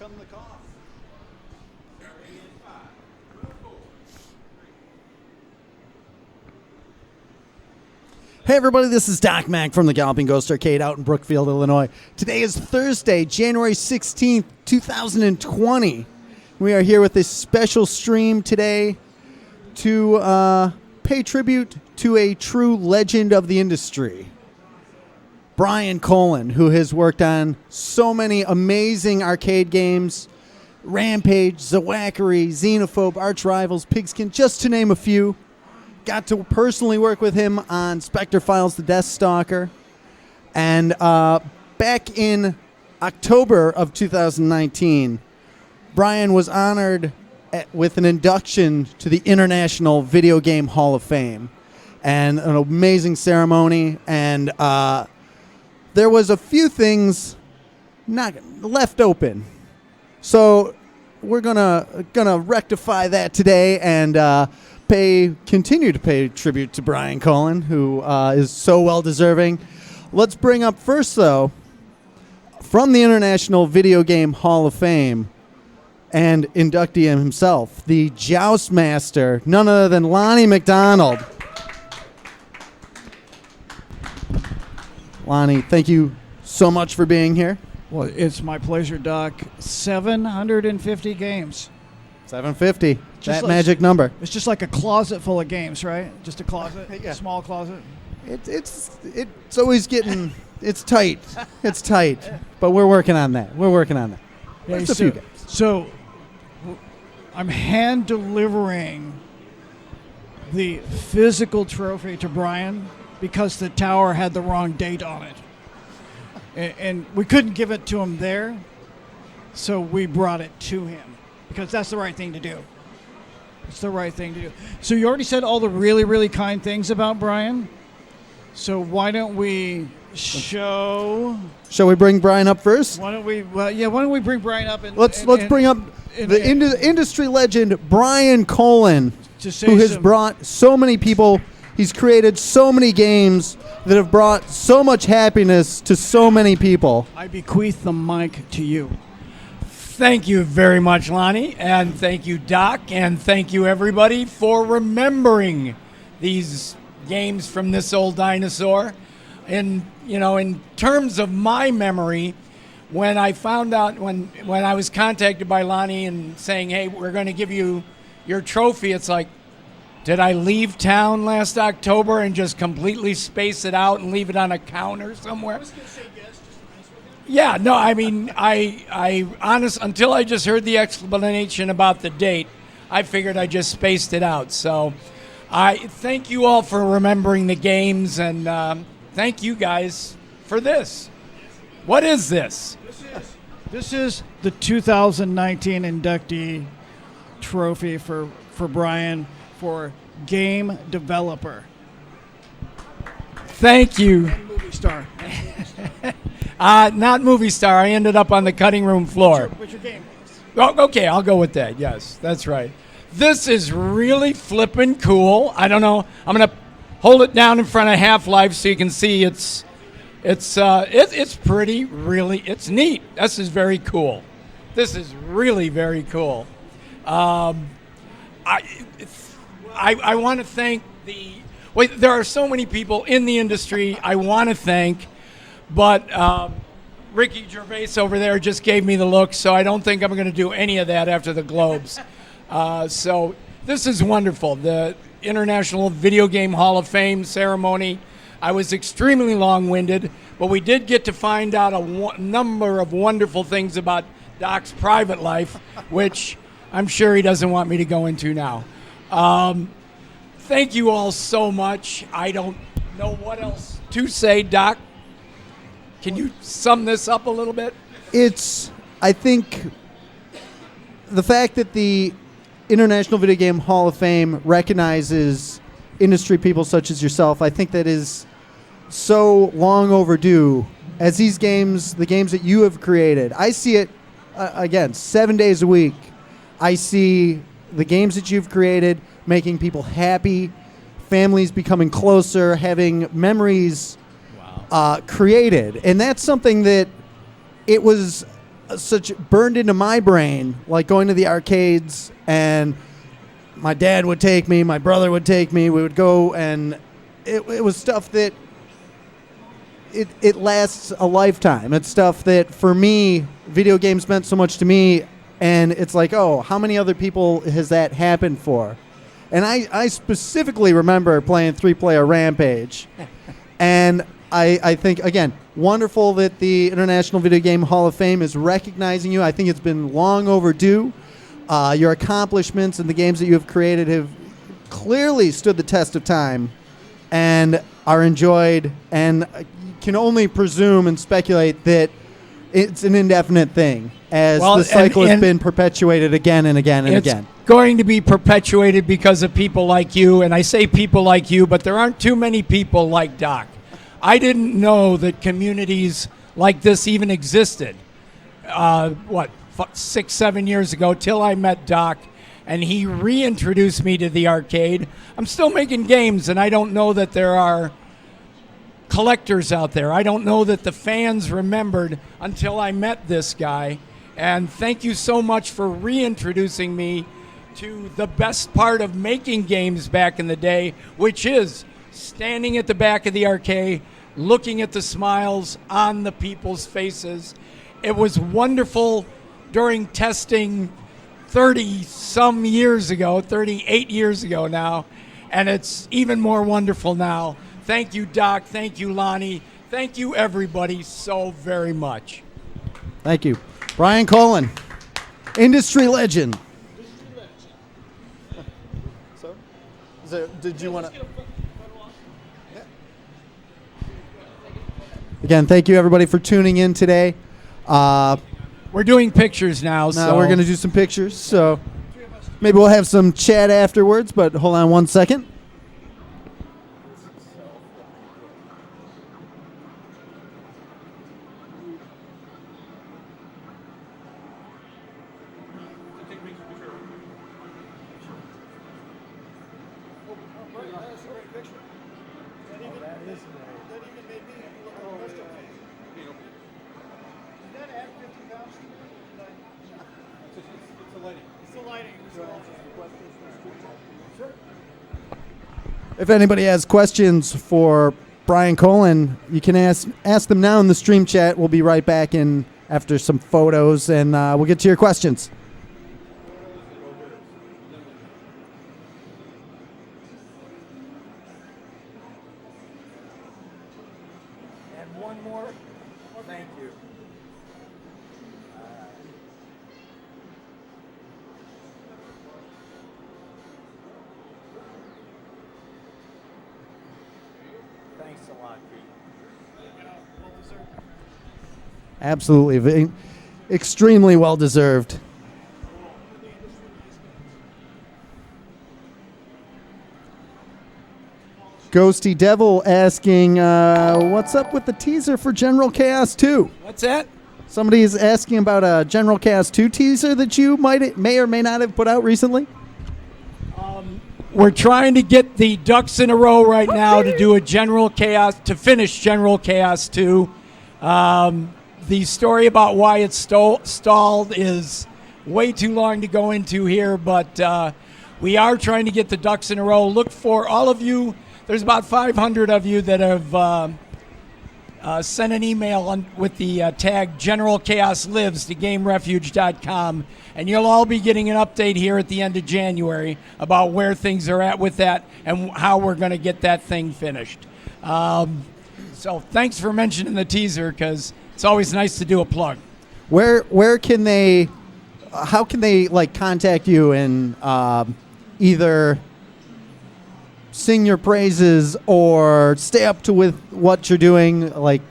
come the cost. Hey everybody, this is Doc Mack from the Galloping Ghost Arcade out in Brookfield, Illinois. Today is Thursday, January 16th, 2020. We are here with a special stream today to pay tribute to a true legend of the industry, Brian Colin, who has worked on so many amazing arcade games, Rampage, Zawackery, Xenophobe, Arch Rivals, Pigskin, just to name a few. Got to personally work with him on Spectre Files, The Death Stalker. And back in October of 2019, Brian was honored with an induction to the International Video Game Hall of Fame. And an amazing ceremony. And there was a few things not left open. So we're gonna rectify that today and continue to pay tribute to Brian Colin, who is so well deserving. Let's bring up first, though, from the International Video Game Hall of Fame and inductee himself, the Joust Master, none other than Lonnie McDonald. Lonnie, thank you so much for being here. Well, it's my pleasure, Doc. 750 games. 750. Just That like- magic number. It's just like a closet full of games, right? Just a closet, Yeah. a small closet. It's always getting it's tight. It's tight. But we're working on that. Yeah, Just a few games. So I'm hand delivering the physical trophy to Brian because the tower had the wrong date on it. And we couldn't give it to him there, so we brought it to him because that's the right thing to do. It's the right thing to do. So you already said all the really, really kind things about Brian. So why don't we show? Shall we bring Brian up first? Why don't we? Well, yeah. Why don't we bring Brian up and Let's bring up the industry legend Brian Colin, to say who has some- brought so many people. He's created so many games that have brought so much happiness to so many people. I bequeath the mic to you. Thank you very much, Lonnie, and thank you, Doc, and thank you, everybody, for remembering these games from this old dinosaur. And, in terms of my memory, when I found out, when I was contacted by Lonnie and saying, hey, we're going to give you your trophy, it's like, did I leave town last October and just completely space it out and leave it on a counter somewhere? Yeah, no, I mean, I until I just heard the explanation about the date, I figured I just spaced it out. So I thank you all for remembering the games, and thank you guys for this. What is this? This is the 2019 inductee trophy for Brian for Game Developer. Thank you. Movie star. Not movie star. I ended up on the cutting room floor. What's your game? Oh, okay, I'll go with that. Yes, that's right. This is really flippin' cool. I don't know. I'm gonna hold it down in front of Half-Life so you can see it's pretty. Really, it's neat. This is very cool. This is really very cool. I want to thank there are so many people in the industry I want to thank, but Ricky Gervais over there just gave me the look, so I don't think I'm going to do any of that after the Globes. So this is wonderful. The International Video Game Hall of Fame ceremony, I was extremely long-winded, but we did get to find out a number of wonderful things about Doc's private life, which I'm sure he doesn't want me to go into now. Thank you all so much. I don't know what else to say, Doc. Can you sum this up a little bit? I think the fact that the International Video Game Hall of Fame recognizes industry people such as yourself, I think that is so long overdue. As these games, the games that you have created, I see it, again, 7 days a week. I see the games that you've created making people happy, families becoming closer, having memories created. And that's something that it was such burned into my brain, like going to the arcades, and my dad would take me, my brother would take me, we would go, and it was stuff that it lasts a lifetime. It's stuff that, for me, video games meant so much to me, and it's like, oh, how many other people has that happened for? And I specifically remember playing 3-player Rampage, and I think, again, wonderful that the International Video Game Hall of Fame is recognizing you. I think it's been long overdue. Your accomplishments and the games that you have created have clearly stood the test of time and are enjoyed, and can only presume and speculate that it's an indefinite thing, as the cycle has been perpetuated again and again and again. It's going to be perpetuated because of people like you, and I say people like you, but there aren't too many people like Doc. I didn't know that communities like this even existed, 6, 7 years ago, till I met Doc, and he reintroduced me to the arcade. I'm still making games, and I don't know that there are collectors out there. I don't know that the fans remembered until I met this guy. And thank you so much for reintroducing me to the best part of making games back in the day, which is standing at the back of the arcade, looking at the smiles on the people's faces. It was wonderful during testing 30-some years ago, 38 years ago now, and it's even more wonderful now. Thank you, Doc. Thank you, Lonnie. Thank you, everybody, so very much. Thank you. Brian Colin, industry legend. So, did you want to... Again, thank you, everybody, for tuning in today. We're doing pictures now. Now we're going to do some pictures, so maybe we'll have some chat afterwards, but hold on one second. If anybody has questions for Brian Colin, you can ask them now in the stream chat. We'll be right back in after some photos, and we'll get to your questions. And one more. Thank you. Thanks a lot, Pete. Absolutely. Extremely well-deserved. Ghosty Devil asking, what's up with the teaser for General Chaos 2? What's that? Somebody is asking about a General Chaos 2 teaser that you may or may not have put out recently. We're trying to get the ducks in a row right now to do to finish General Chaos 2. The story about why it's stalled is way too long to go into here, but we are trying to get the ducks in a row. Look for all of you. There's about 500 of you that have sent an email with the tag General Chaos Lives to GameRefuge.com, and you'll all be getting an update here at the end of January about where things are at with that and how we're going to get that thing finished. So thanks for mentioning the teaser, because it's always nice to do a plug. Where can they, how can they contact you and either sing your praises or stay up to with what you're doing, like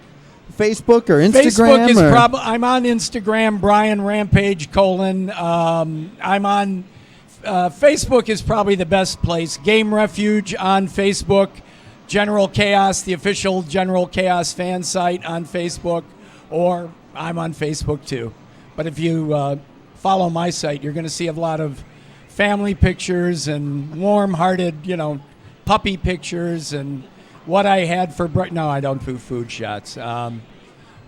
Facebook or Instagram? Facebook is probably, I'm on Instagram, Brian Rampage Colin. I'm on Facebook is probably the best place. Game Refuge on Facebook, General Chaos, the official General Chaos fan site on Facebook, or I'm on Facebook too. But if you follow my site, you're going to see a lot of family pictures and warm-hearted, puppy pictures and what I had for no, I don't do food shots.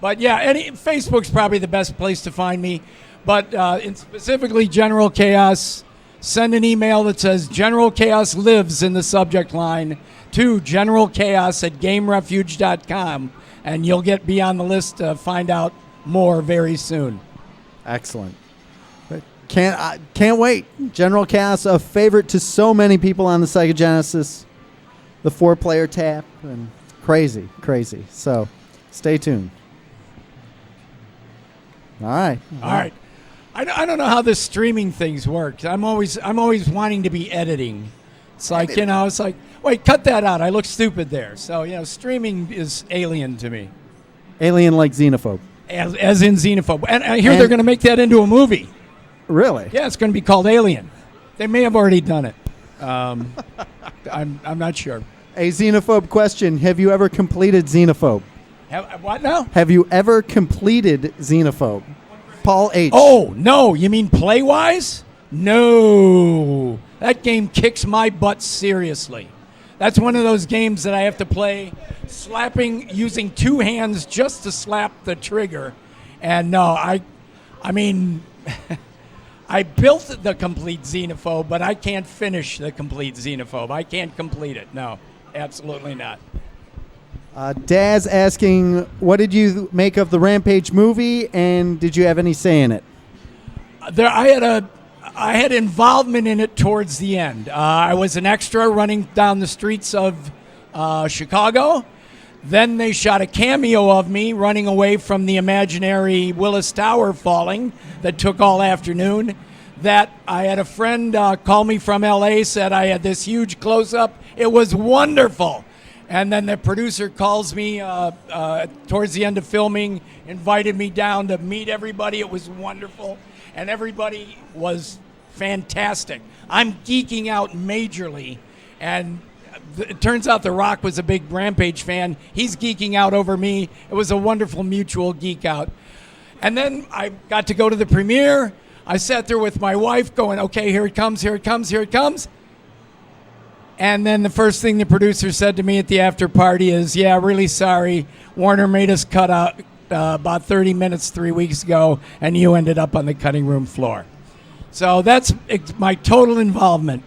But yeah, Facebook's probably the best place to find me. But specifically General Chaos, send an email that says General Chaos lives in the subject line to generalchaos@gamerefuge.com, and you'll be on the list to find out more very soon. Excellent. Can't wait. General Chaos, a favorite to so many people on the Sega Genesis. The 4-player tap, and crazy. So stay tuned. All right. I don't know how this streaming things work. I'm always wanting to be editing. It's like, it's like, wait, cut that out. I look stupid there. So, streaming is alien to me. Alien like Xenophobe. As in Xenophobe. And I hear they're going to make that into a movie. Really? Yeah, it's going to be called Alien. They may have already done it. I'm not sure. A Xenophobe question. Have you ever completed Xenophobe? What now? Have you ever completed Xenophobe? Paul H. Oh, no. You mean play-wise? No. That game kicks my butt seriously. That's one of those games that I have to play using 2 hands just to slap the trigger. And no, I mean, I built the complete Xenophobe, but I can't finish the complete Xenophobe. I can't complete it. No, absolutely not. Dad's asking, what did you make of the Rampage movie, and did you have any say in it? I had involvement in it towards the end. I was an extra running down the streets of Chicago. Then they shot a cameo of me running away from the imaginary Willis Tower falling that took all afternoon. That I had a friend call me from L.A., said I had this huge close-up. It was wonderful. And then the producer calls me towards the end of filming, invited me down to meet everybody. It was wonderful. And everybody was fantastic. I'm geeking out majorly. And it turns out The Rock was a big Rampage fan. He's geeking out over me. It was a wonderful mutual geek out. And then I got to go to the premiere. I sat there with my wife going, okay, here it comes, here it comes, here it comes. And then the first thing the producer said to me at the after party is, yeah, really sorry. Warner made us cut out about 30 minutes 3 weeks ago, and you ended up on the cutting room floor. So that's my total involvement.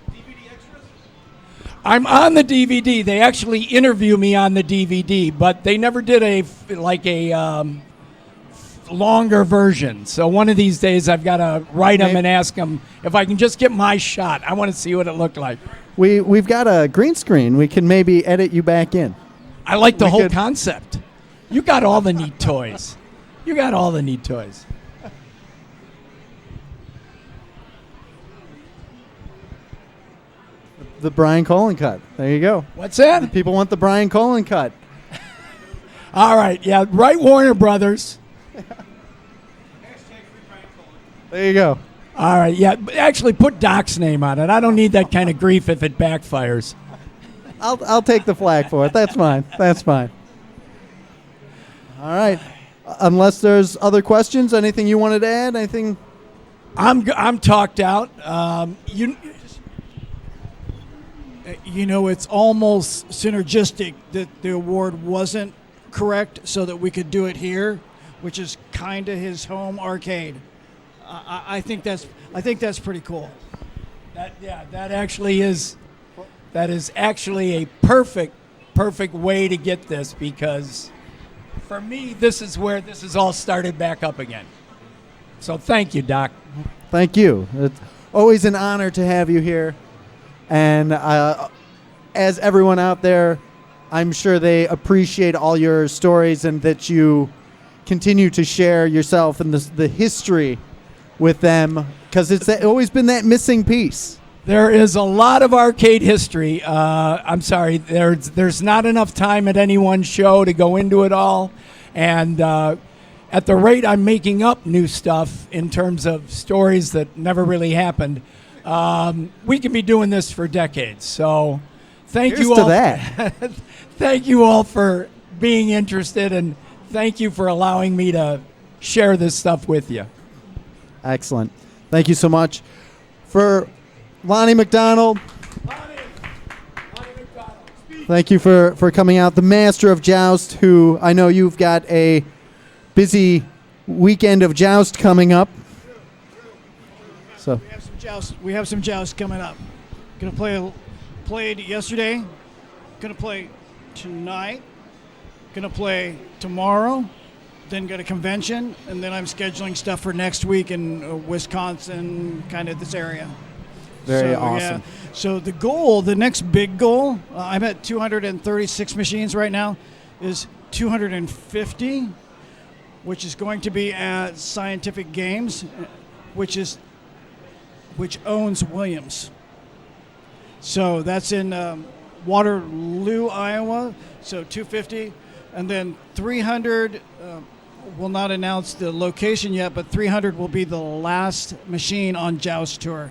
I'm on the DVD. They actually interview me on the DVD, but they never did a longer version. So one of these days I've got to write them and ask them if I can just get my shot. I want to see what it looked like. We've got a green screen. We can maybe edit you back in. I like the whole concept. You got all the neat toys. You got all the neat toys. The Brian Colin cut. There you go. What's that? People want the Brian Colin cut. All right. Yeah. Right, Warner Brothers. There you go. All right. Yeah. Actually, put Doc's name on it. I don't need that kind of grief if it backfires. I'll take the flag for it. That's fine. That's fine. All right. Unless there's other questions, anything you wanted to add? Anything? I'm talked out. It's almost synergistic that the award wasn't correct, so that we could do it here, which is kind of his home arcade. I think that's pretty cool. That is actually a perfect way to get this, because for me this is where this has all started back up again. So thank you, Doc. Thank you. It's always an honor to have you here. And as everyone out there, I'm sure they appreciate all your stories and that you continue to share yourself and the history with them, because it's always been that missing piece. There is a lot of arcade history. I'm sorry, there's not enough time at any one show to go into it all. And at the rate I'm making up new stuff in terms of stories that never really happened, we can be doing this for decades. So thank Here's you to all. that. Thank you all for being interested, and thank you for allowing me to share this stuff with you. Excellent. Thank you so much. For Lonnie McDonald, thank you for coming out. The Master of Joust, who I know you've got a busy weekend of Joust coming up. So We have some joust coming up. Played yesterday. Gonna play tonight. Gonna play tomorrow. Then go to convention, and then I'm scheduling stuff for next week in Wisconsin, kind of this area. Very So, awesome. Yeah. So the goal, the next big goal, I'm at 236 machines right now, is 250, which is going to be at Scientific Games, which owns Williams. So that's in Waterloo, Iowa. So 250, and then 300. We'll not announce the location yet, but 300 will be the last machine on Joust Tour.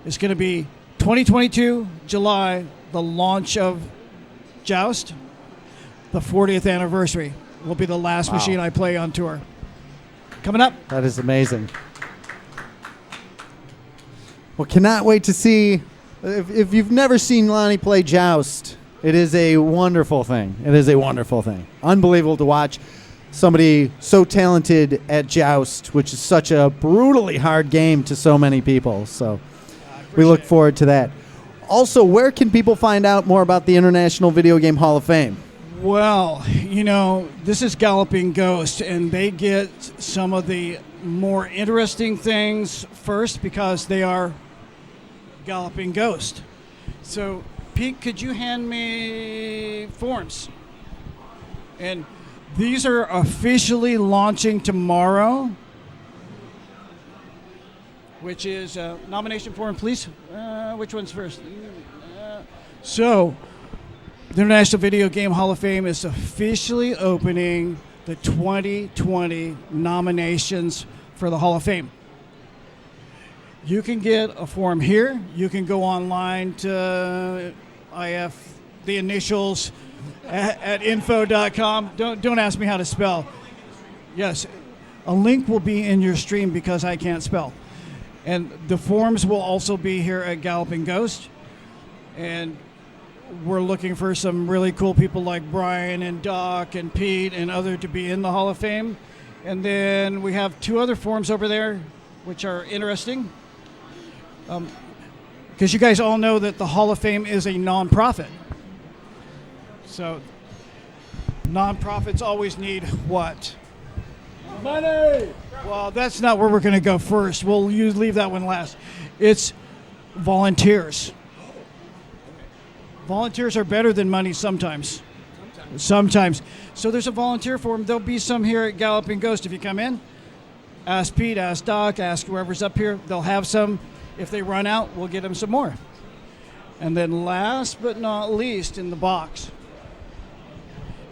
It's going to be 2022 July, the launch of Joust. The 40th anniversary will be the last machine I play on tour. Coming up. That is amazing. Well, cannot wait to see. If you've never seen Lonnie play Joust, it is a wonderful thing. It is a wonderful thing. Unbelievable to watch somebody so talented at Joust, which is such a brutally hard game to so many people. So we look forward to that. Also, where can people find out more about the International Video Game Hall of Fame? Well, this is Galloping Ghost, and they get some of the more interesting things first because they are Galloping Ghost. So, Pete, could you hand me forms? And these are officially launching tomorrow, which is nomination form, please. Which one's first? So, the International Video Game Hall of Fame is officially opening the 2020 nominations for the Hall of Fame. You can get a form here. You can go online to IF, the initials, at info.com. Don't ask me how to spell. Yes, a link will be in your stream because I can't spell. And the forms will also be here at Galloping Ghost. And we're looking for some really cool people like Brian and Doc and Pete and other to be in the Hall of Fame. And then we have 2 other forms over there which are interesting. Because you guys all know that the Hall of Fame is a nonprofit. So nonprofits always need what? Money! Well, that's not where we're going to go first. We'll leave that one last. It's volunteers. Volunteers are better than money sometimes. Sometimes. So there's a volunteer form. There'll be some here at Galloping Ghost. If you come in, ask Pete, ask Doc, ask whoever's up here. They'll have some. If they run out, we'll get them some more. And then last but not least in the box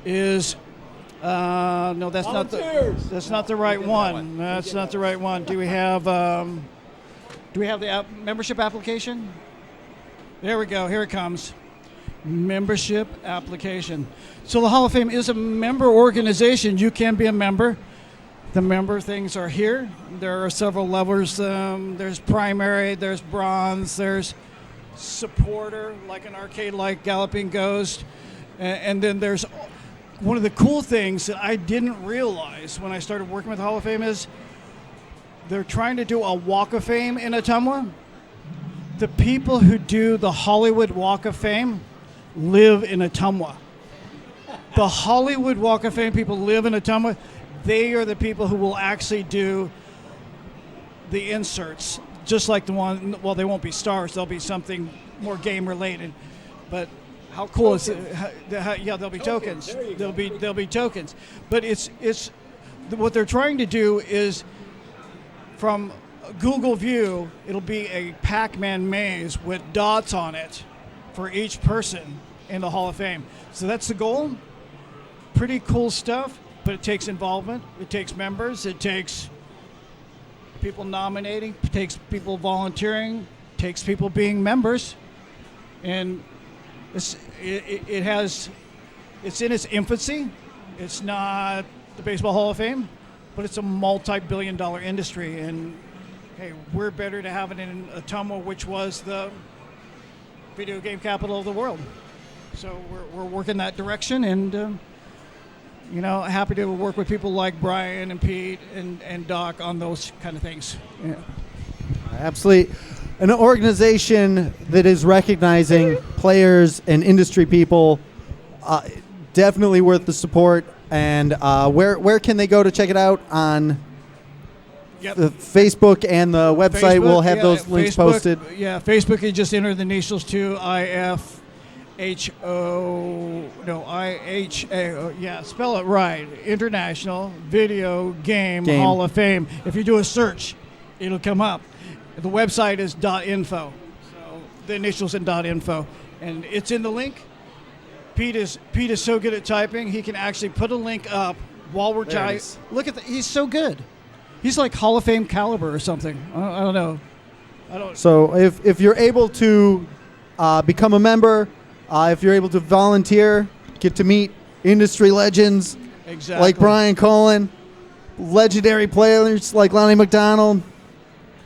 is no, that's not the right one. That's not the right one. Do we have the membership application? There we go. Here it comes. Membership application. So the Hall of Fame is a member organization. You can be a member. The member things are here. There are several levels. There's primary, there's bronze, there's supporter, like an arcade like Galloping Ghost. And then there's one of the cool things that I didn't realize when I started working with the Hall of Fame is they're trying to do a Walk of Fame in Ottumwa. The people who do the Hollywood Walk of Fame live in Ottumwa. The Hollywood Walk of Fame people live in Ottumwa. They are the people who will actually do the inserts, just like the one. Well, they won't be stars; they'll be something more game related. But how cool is it? Yeah, there'll be tokens. There'll be tokens. But it's what they're trying to do is from Google View, it'll be a Pac-Man maze with dots on it for each person in the Hall of Fame. So that's the goal. Pretty cool stuff. But it takes involvement, it takes members, it takes people nominating, it takes people volunteering, it takes people being members. And it's in its infancy. It's not the Baseball Hall of Fame, but it's a multi-billion-dollar industry. And hey, we're better to have it in Ottumwa, which was the video game capital of the world. So we're working that direction, and happy to work with people like Brian and Pete and Doc on those kind of things. Yeah. Absolutely. An organization that is recognizing players and industry people, definitely worth the support. And where can they go to check it out? On the Facebook and the website. Facebook, we'll have those links posted. Yeah, Facebook, you just enter the initials to spell it right. International Video Game Hall of Fame. If you do a search, it'll come up. The website is .info. So the initials in .info. And it's in the link. Pete is so good at typing, he can actually put a link up while we're typing. Look at he's so good. He's like Hall of Fame caliber or something. I don't know. So if you're able to become a member, if you're able to volunteer, get to meet industry legends like Brian Colin, legendary players like Lonnie McDonald,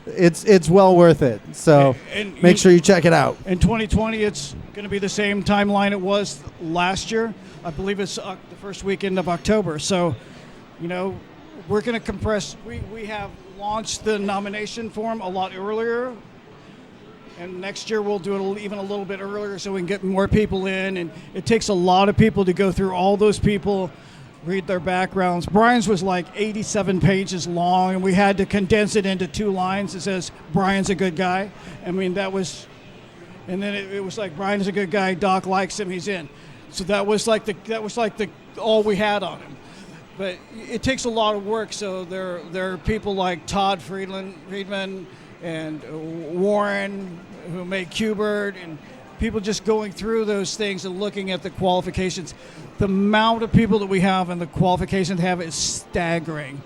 it's well worth it. So make sure you check it out. In 2020, it's going to be the same timeline it was last year. I believe it's the first weekend of October. So, we're going to compress. We have launched the nomination form a lot earlier, and next year we'll do it even a little bit earlier so we can get more people in. And it takes a lot of people to go through all those people, read their backgrounds. Brian's was like 87 pages long, and we had to condense it into 2 lines. It says, Brian's a good guy. I mean, that was, and then it was like, Brian's a good guy, Doc likes him, he's in. So that was like all we had on him. But it takes a lot of work, so there are people like Todd Friedman and Warren who made Qbert, and people just going through those things and looking at the qualifications. The amount of people that we have and the qualifications they have is staggering.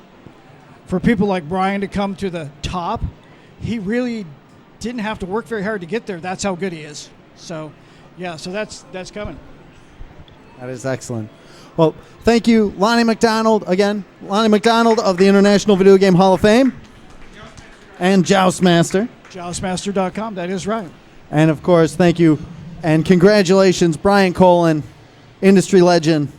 For people like Brian to come to the top, he really didn't have to work very hard to get there. That's how good he is. So, yeah, so that's coming. That is excellent. Well, thank you, Lonnie McDonald, again. Lonnie McDonald of the International Video Game Hall of Fame. And Joustmaster. Joustmaster.com, that is right. And, of course, thank you and congratulations, Brian Colin, industry legend,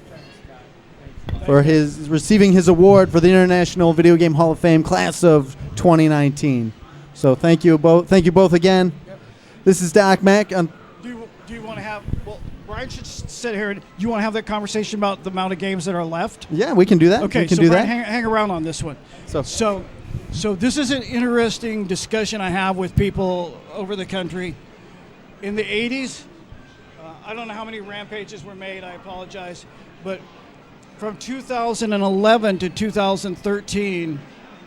for receiving his award for the International Video Game Hall of Fame class of 2019. So thank you both. Thank you both again. Yep. This is Doc Mack. Do you want to have... Well, Brian should sit here. Do you want to have that conversation about the amount of games that are left? Yeah, we can do that. Okay, we can so do Brian, that. hang around on this one. So this is an interesting discussion I have with people over the country. In the 80s, I don't know how many rampages were made, I apologize, but from 2011 to 2013,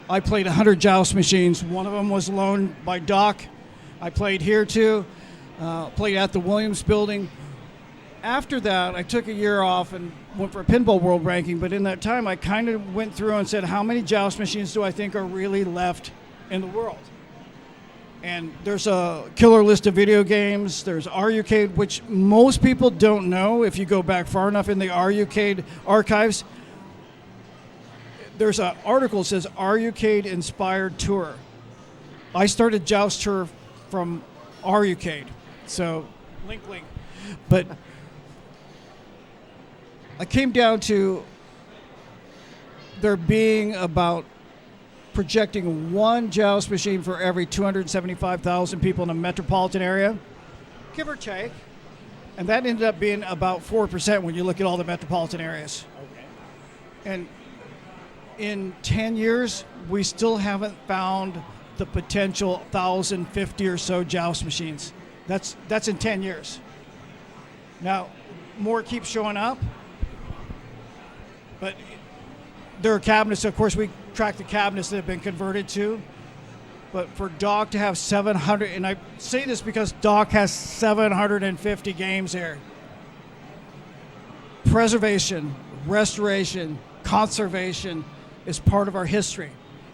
I played 100 Joust machines. One of them was loaned by Doc. I played here too, played at the Williams Building. After that, I took a year off and went for a pinball world ranking, but in that time, I kind of went through and said, how many Joust machines do I think are really left in the world? And there's a killer list of video games. There's RUcade, which most people don't know. If you go back far enough in the RUcade archives, there's an article that says RUcade Inspired Tour. I started Joust Tour from RUcade, so link. But I came down to there being about projecting one Joust machine for every 275,000 people in a metropolitan area, give or take. And that ended up being about 4% when you look at all the metropolitan areas. Okay. And in 10 years, we still haven't found the potential 1,050 or so Joust machines. That's in 10 years. Now, more keep showing up, but there are cabinets. Of course, we track the cabinets that have been converted to. But for Doc to have 700, and I say this because Doc has 750 games here. Preservation, restoration, conservation is part of our history.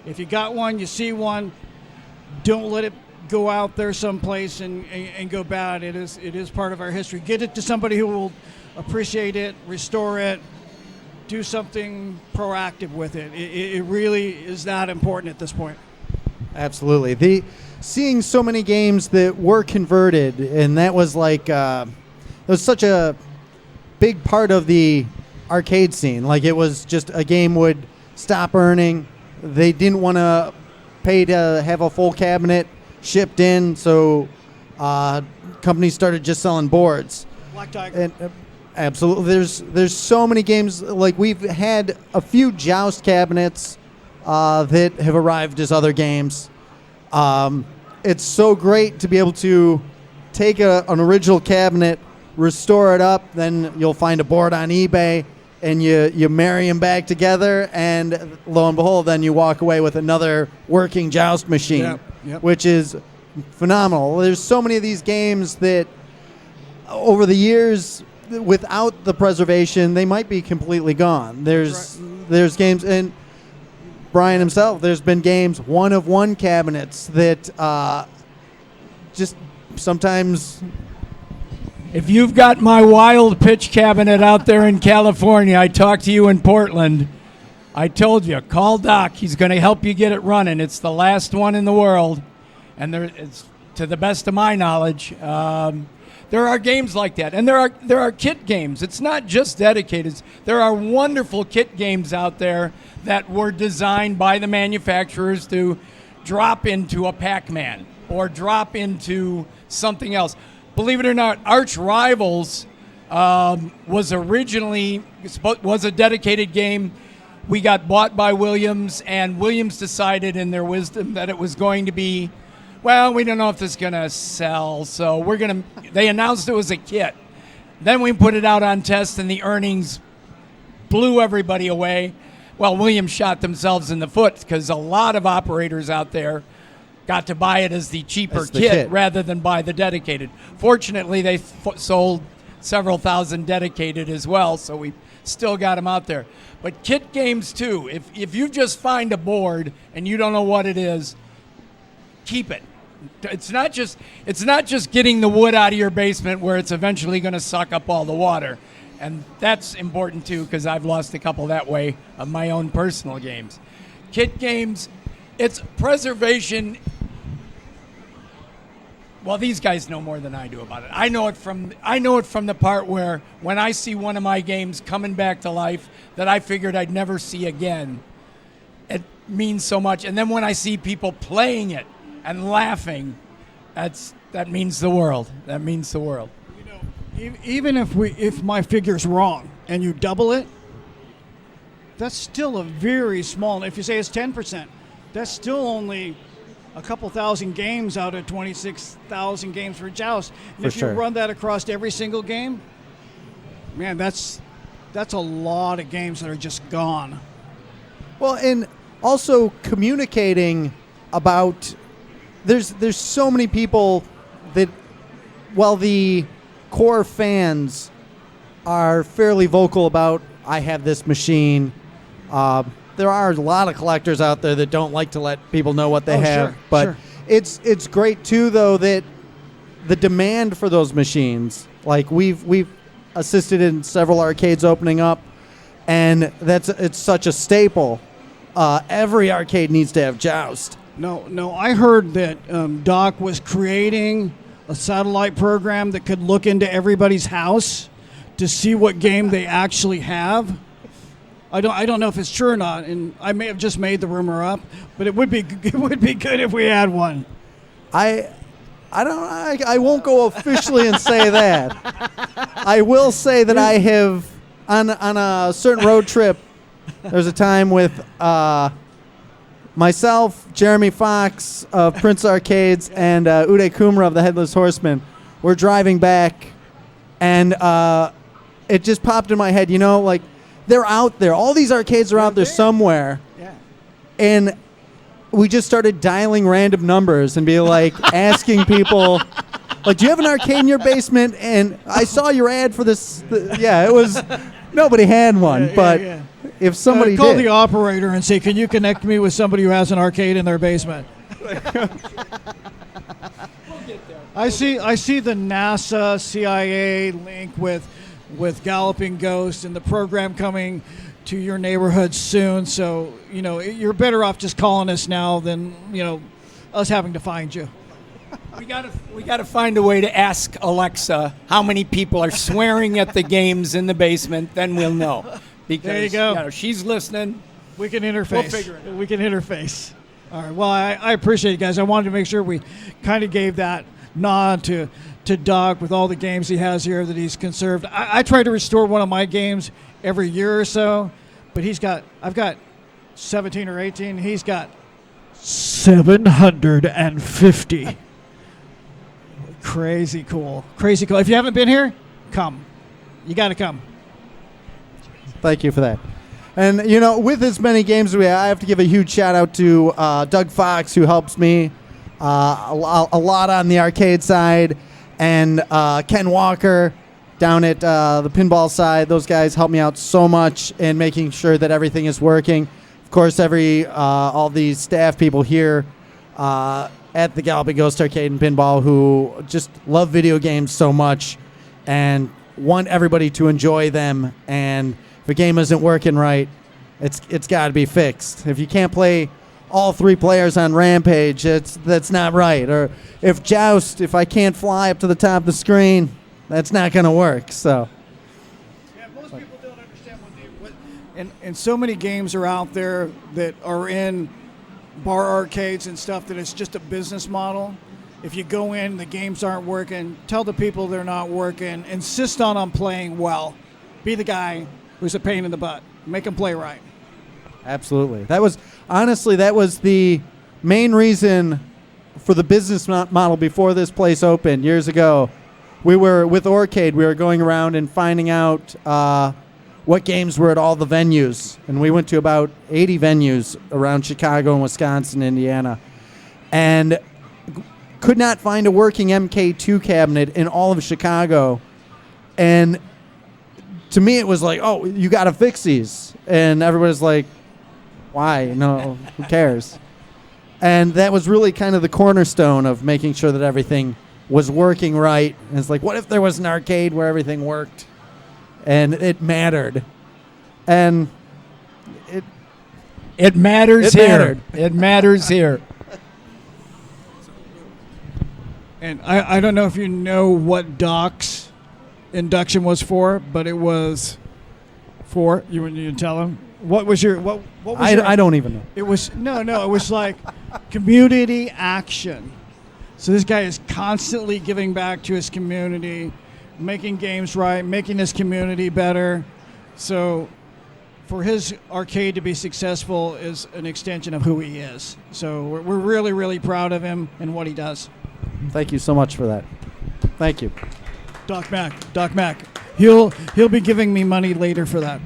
If you got one, you see one, don't let it go out there someplace and go bad. It is part of our history. Get it to somebody who will appreciate it, restore it, do something proactive with it. It really is that important at this point. Absolutely. Seeing so many games that were converted, and that was like that was such a big part of the arcade scene. Like, it was just a game would stop earning. They didn't want to pay to have a full cabinet shipped in, so companies started just selling boards. Black Tiger. And absolutely, there's so many games. Like, we've had a few Joust cabinets that have arrived as other games. It's so great to be able to take an original cabinet, restore it up, then you'll find a board on eBay, and you marry them back together, and lo and behold, then you walk away with another working Joust machine, which is phenomenal. There's so many of these games that over the years, without the preservation, they might be completely gone. There's games, and Brian himself, there's been games, one-of-one cabinets that just sometimes... If you've got my wild pitch cabinet out there in California, I talked to you in Portland. I told you, call Doc. He's going to help you get it running. It's the last one in the world, and it's, to the best of my knowledge, there are games like that, and there are kit games. It's not just dedicated. There are wonderful kit games out there that were designed by the manufacturers to drop into a Pac-Man or drop into something else. Believe it or not, Arch Rivals was originally a dedicated game. We got bought by Williams, and Williams decided in their wisdom that it was going to be, well, we don't know if this is going to sell, so they announced it was a kit. Then we put it out on test, and the earnings blew everybody away. Well, Williams shot themselves in the foot because a lot of operators out there got to buy it as the cheaper kit rather than buy the dedicated. Fortunately, they sold several thousand dedicated as well, so we still got them out there. But kit games too, if you just find a board and you don't know what it is, keep it. It's not just getting the wood out of your basement where it's eventually going to suck up all the water. And that's important too, because I've lost a couple that way of my own personal games. Kit games, it's preservation. Well, these guys know more than I do about it. I know it from the part where when I see one of my games coming back to life that I figured I'd never see again, it means so much. And then when I see people playing it and laughing, that means the world. That means the world. You know, even if my figure's wrong and you double it, that's still a very small. If you say it's 10%, that's still only a couple thousand games out of 26,000 games for Joust. And if you run that across every single game, man, that's a lot of games that are just gone. Well, and also communicating about there's so many people that, while the core fans are fairly vocal about, I have this machine, there are a lot of collectors out there that don't like to let people know what they have. But it's great too, though, that the demand for those machines, like we've assisted in several arcades opening up, and it's such a staple. Every arcade needs to have Joust. No, I heard that Doc was creating a satellite program that could look into everybody's house to see what game they actually have. I don't know if it's true or not, and I may have just made the rumor up, but it would be good if we had one. I won't go officially and say that. I will say that I have on a certain road trip. There's a time with myself, Jeremy Fox of Prince Arcades, and Uday Kumra of the Headless Horseman. We're driving back, and it just popped in my head. You know, like, they're out there. All these arcades are out there somewhere. Yeah. And we just started dialing random numbers and be like asking people, like, do you have an arcade in your basement? And I saw your ad for this. It was, nobody had one, but if somebody call did. the operator and say, can you connect me with somebody who has an arcade in their basement? I see the NASA CIA link with Galloping Ghost and the program coming to your neighborhood soon. So, you know, you're better off just calling us now than, you know, us having to find you. We gotta find a way to ask Alexa how many people are swearing at the games in the basement. Then we'll know. Because, There you go. She's listening. We can interface. We'll figure it out. We can interface. All right. Well, I appreciate it, guys. I wanted to make sure we kind of gave that nod to Doc with all the games he has here that he's conserved. I try to restore one of my games every year or so, but I've got 17 or 18. He's got 750. Crazy cool. Crazy cool. If you haven't been here, come. You got to come. Thank you for that. And, with as many games as we have, I have to give a huge shout out to Doug Fox, who helps me a lot on the arcade side, and Ken Walker down at the pinball side. Those guys help me out so much in making sure that everything is working. Of course, all these staff people here at the Galloping Ghost Arcade and Pinball who just love video games so much and want everybody to enjoy them. And if a game isn't working right, it's got to be fixed. If you can't play all 3 players on Rampage, that's not right. Or if Joust, if I can't fly up to the top of the screen, that's not going to work. So. Yeah, most people don't understand and so many games are out there that are in bar arcades and stuff that it's just a business model. If you go in, the games aren't working, tell the people they're not working, insist on them playing well. Be the guy who's a pain in the butt. Make them play right. Absolutely. That was the main reason for the business model before this place opened years ago. We were with Orcade. We were going around and finding out what games were at all the venues, and we went to about 80 venues around Chicago and Wisconsin, Indiana, and could not find a working MK2 cabinet in all of Chicago. And to me, it was like, oh, you got to fix these, and everybody's like, why? No, who cares? And that was really kind of the cornerstone of making sure that everything was working right. And it's like, what if there was an arcade where everything worked and it mattered? And it matters here. It matters here. And I don't know if you know what Doc's induction was for, but it was for you tell him what was your what was I don't even know. It was no it was like community action. So this guy is constantly giving back to his community, making games right, making his community better. So for his arcade to be successful is an extension of who he is. So we're really, really proud of him and what he does. Thank you so much for that. Thank you. Doc Mac. He'll be giving me money later for that.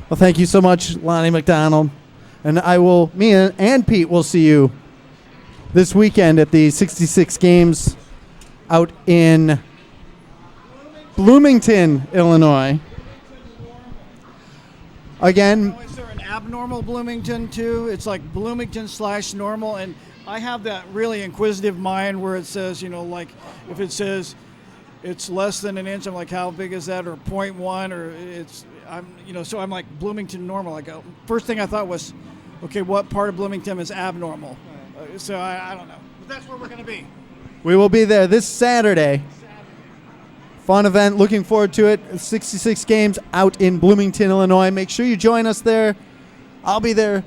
Well, thank you so much, Lonnie McDonald. And me and Pete will see you this weekend at the 66 Games out in Bloomington, Illinois. Again, Is there an abnormal Bloomington too? It's like Bloomington/normal, and I have that really inquisitive mind where it says, like if it says it's less than an inch, I'm like, how big is that? Or 0.1, or so I'm like Bloomington normal. I go, first thing I thought was, okay, what part of Bloomington is abnormal? So I don't know. But that's where we're going to be. we will be there this Saturday. Fun event. Looking forward to it. 66 Games out in Bloomington, Illinois. Make sure you join us there. I'll be there.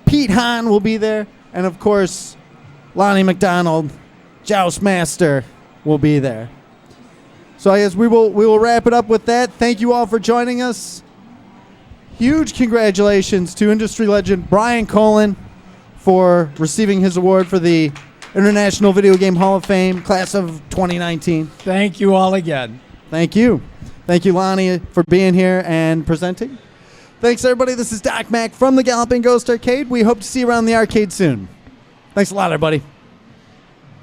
Pete Hahn will be there. And, of course, Lonnie McDonald, Joust Master, will be there. So I guess we will wrap it up with that. Thank you all for joining us. Huge congratulations to industry legend Brian Colin for receiving his award for the International Video Game Hall of Fame, class of 2019. Thank you all again. Thank you. Thank you, Lonnie, for being here and presenting. Thanks, everybody. This is Doc Mac from the Galloping Ghost Arcade. We hope to see you around the arcade soon. Thanks a lot, everybody.